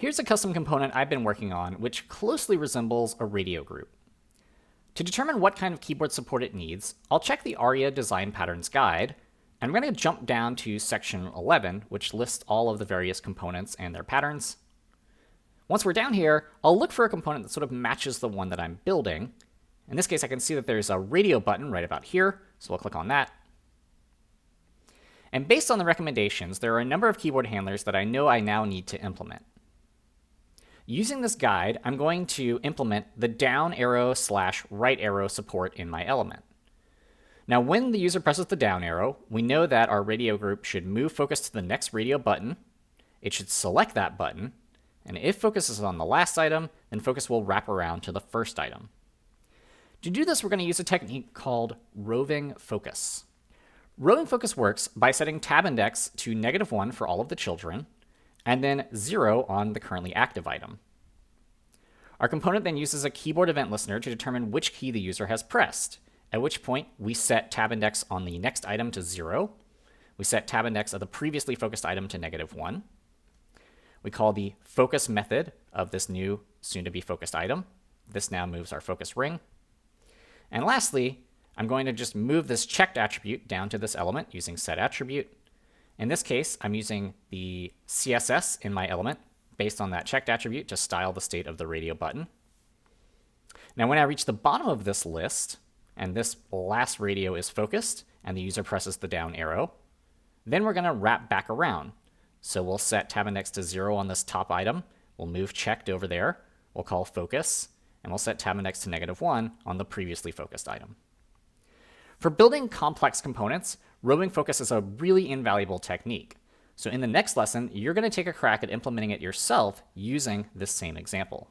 Here's a custom component I've been working on which closely resembles a radio group. To determine what kind of keyboard support it needs, I'll check the ARIA Design Patterns Guide, and I'm going to jump down to section 11, which lists all of the various components and their patterns. Once we're down here, I'll look for a component that sort of matches the one that I'm building. In this case, I can see that there's a radio button right about here, so we'll click on that. And based on the recommendations, there are a number of keyboard handlers that I know I now need to implement. Using this guide, I'm going to implement the down arrow / right arrow support in my element. Now, when the user presses the down arrow, we know that our radio group should move focus to the next radio button. It should select that button. And if focus is on the last item, then focus will wrap around to the first item. To do this, we're going to use a technique called roving focus. Roving focus works by setting tab index to -1 for all of the children, and then 0 on the currently active item. Our component then uses a keyboard event listener to determine which key the user has pressed, at which point we set tab index on the next item to 0. We set tab index of the previously focused item to -1. We call the focus method of this new soon-to-be focused item. This now moves our focus ring. And lastly, I'm going to just move this checked attribute down to this element using setAttribute. In this case, I'm using the CSS in my element based on that checked attribute to style the state of the radio button. Now, when I reach the bottom of this list, and this last radio is focused, and the user presses the down arrow, then we're going to wrap back around. So we'll set tab index to 0 on this top item. We'll move checked over there. We'll call focus, and we'll set tab index to -1 on the previously focused item. For building complex components, roving focus is a really invaluable technique. So in the next lesson, you're going to take a crack at implementing it yourself using this same example.